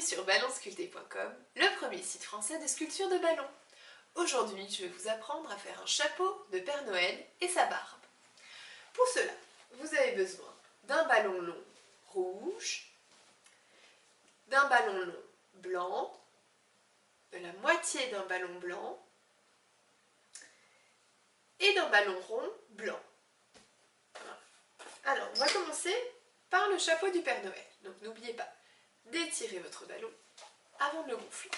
sur ballonsculpté.com, le premier site français de sculpture de ballons. Aujourd'hui, je vais vous apprendre à faire un chapeau de Père Noël et sa barbe. Pour cela, vous avez besoin d'un ballon long rouge, d'un ballon long blanc, de la moitié d'un ballon blanc et d'un ballon rond blanc. Voilà. Alors, on va commencer par le chapeau du Père Noël. Donc n'oubliez pas d'étirer votre ballon avant de le gonfler.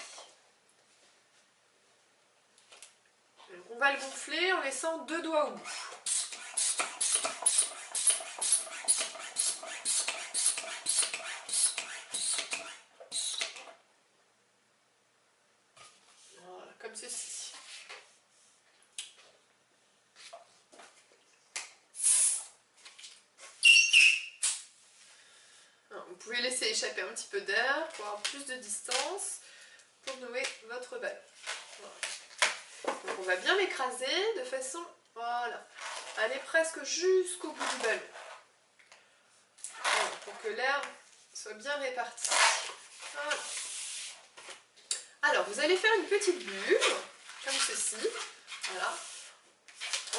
Donc, on va le gonfler en laissant 2 doigts au bout. Voilà, comme ceci. Alors, vous pouvez laisser échapper un petit peu d'air pour avoir plus de distance pour nouer votre ballon. Voilà. Donc on va bien l'écraser de façon, voilà, à aller presque jusqu'au bout du ballon. Voilà, pour que l'air soit bien réparti. Voilà. Alors vous allez faire une petite bulle, comme ceci. Voilà.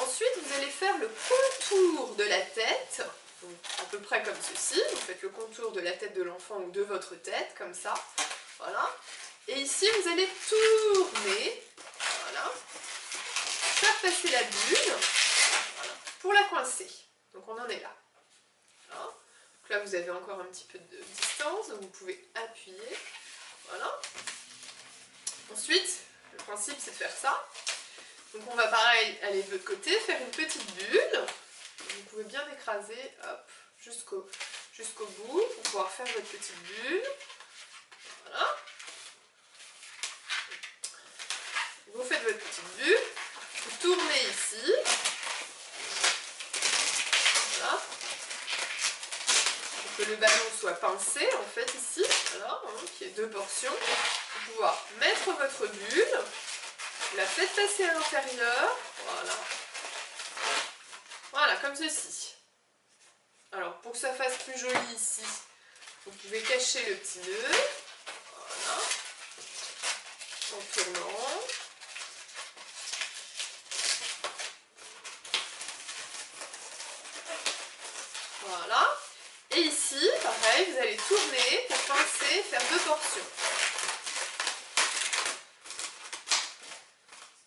Ensuite vous allez faire le contour de la tête, donc à peu près comme ceci. Vous faites le contour de la tête de l'enfant ou de votre tête, comme ça. Voilà. Et ici vous allez tourner. Voilà. Faire passer la bulle, voilà, pour la coincer. Donc on en est là. Voilà. Donc là vous avez encore un petit peu de distance, donc vous pouvez appuyer. Voilà. Ensuite, le principe c'est de faire ça. Donc on va pareil aller de l'autre côté, faire une petite bulle. Vous pouvez bien écraser, hop, jusqu'au bout pour pouvoir faire votre petite bulle. Voilà. Vous faites votre petite bulle. Vous tournez ici, voilà, pour que le ballon soit pincé en fait ici, voilà, hein, qu'il y ait 2 portions, pour pouvoir mettre votre bulle, vous la faites passer à l'intérieur, voilà, voilà, comme ceci. Alors pour que ça fasse plus joli ici, vous pouvez cacher le petit nœud, voilà, en tournant. Voilà. Et ici, pareil, vous allez tourner pour pincer, faire 2 portions.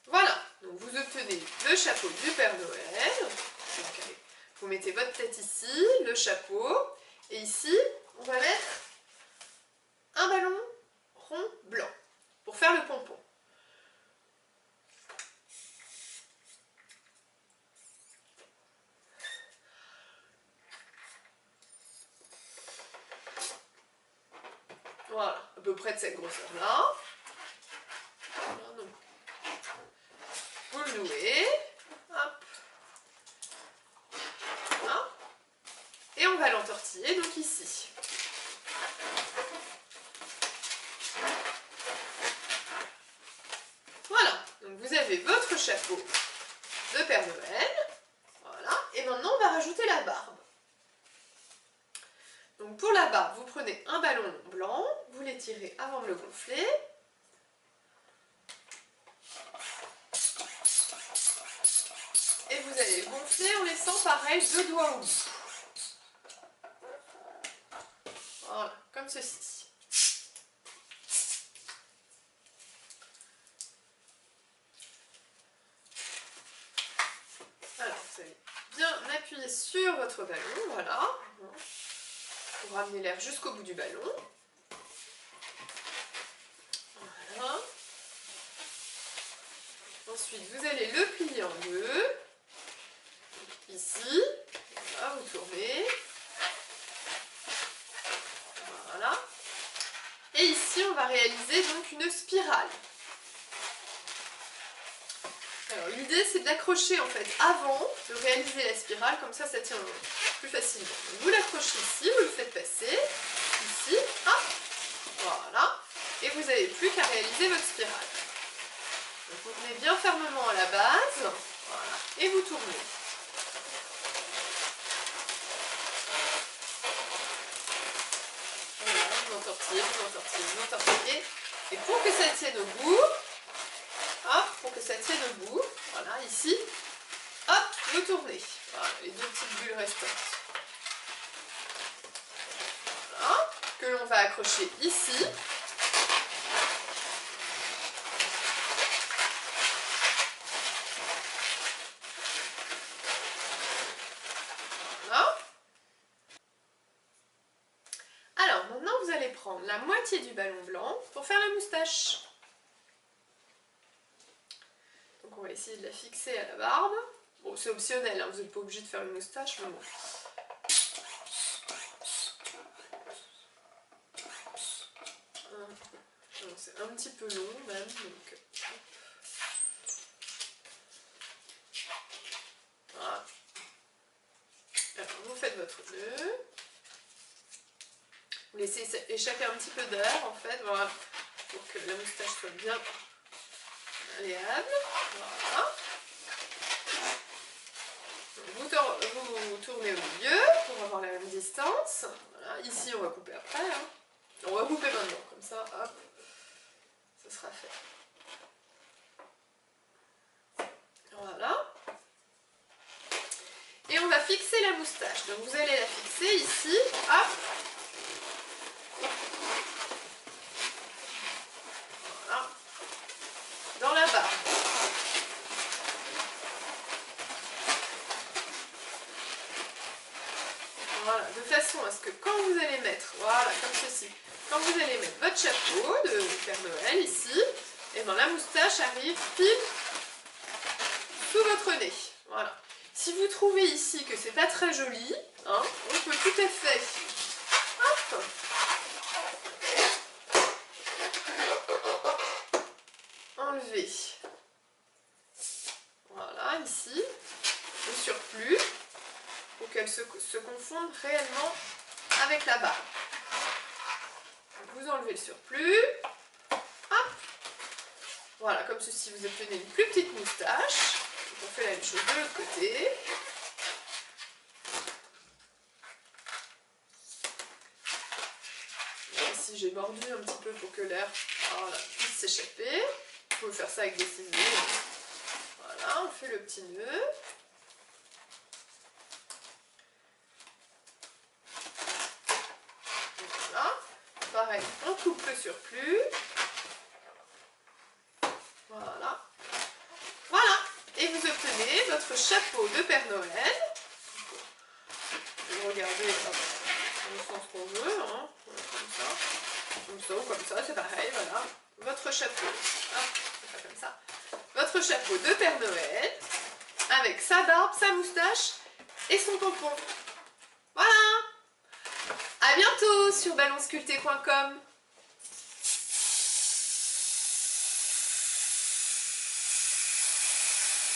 Voilà. Donc vous obtenez le chapeau du Père Noël. Donc, allez, vous mettez votre tête ici, le chapeau. Et ici, on va mettre un ballon rond blanc pour faire le pompon. Voilà, à peu près de cette grosseur-là. Voilà, vous le nouez. Hop. Voilà. Et on va l'entortiller donc ici. Voilà, donc vous avez votre chapeau de Père Noël. Voilà, et maintenant on va rajouter la barbe. Donc pour la barbe, vous prenez un ballon blanc, vous l'étirez avant de le gonfler. Et vous allez le gonfler en laissant pareil 2 doigts au bout. Voilà, comme ceci. Alors vous allez bien appuyer sur votre ballon, voilà. Pour ramener l'air jusqu'au bout du ballon. Voilà. Ensuite, vous allez le plier en 2. Ici, voilà, vous tournez. Voilà. Et ici, on va réaliser donc une spirale. Alors, l'idée, c'est d'accrocher en fait avant de réaliser la spirale, comme ça tient plus facilement. Donc, vous l'accrochez ici, vous le faites passer, ici, hop, voilà, et vous n'avez plus qu'à réaliser votre spirale. Donc, vous tenez bien fermement à la base, voilà, et vous tournez. Voilà, vous entortillez vous entortillez. Et pour que ça tienne au bout, hop, voilà, ici, hop, vous tournez. Voilà, les 2 petites bulles restantes. Voilà, que l'on va accrocher ici. Voilà. Alors, maintenant, vous allez prendre la moitié du ballon blanc pour faire la moustache. Donc, on va essayer de la fixer à la barbe. Bon, c'est optionnel, hein, vous n'êtes pas obligé de faire une moustache, mais bon. C'est un petit peu long même, donc... Voilà. Alors, vous faites votre nœud. Vous laissez échapper un petit peu d'air, en fait, voilà, pour que la moustache soit bien malléable. Voilà. Vous tournez au milieu pour avoir la même distance. Voilà. Ici, on va couper après. Hein. On va couper maintenant, comme ça, hop, ça sera fait. Voilà. Et on va fixer la moustache. Donc vous allez la fixer ici, hop. Voilà. Dans la barre. Voilà, de façon à ce que quand vous allez mettre, voilà, comme ceci, quand vous allez mettre votre chapeau de Père Noël ici, et bien la moustache arrive pile sous votre nez. Voilà. Si vous trouvez ici que c'est pas très joli, hein, on peut tout à fait, hop, enlever, voilà, ici, le surplus, pour qu'elle se confonde réellement avec la barbe. Vous enlevez le surplus, hop, voilà, comme ceci, vous obtenez une plus petite moustache. On fait la même chose de l'autre côté. Ici, j'ai mordu un petit peu pour que l'air puisse s'échapper. Vous pouvez faire ça avec des ciseaux. Voilà, on fait le petit nœud. Voilà. Pareil, on coupe le surplus. Voilà. Voilà. Et vous obtenez votre chapeau de Père Noël. Vous regardez dans le sens qu'on veut, hein, comme ça ou comme ça, c'est pareil, voilà. Votre chapeau, hop, c'est pas comme ça. Votre chapeau de Père Noël, avec sa barbe, sa moustache et son pompon. Voilà. À bientôt sur ballonsculpté.com.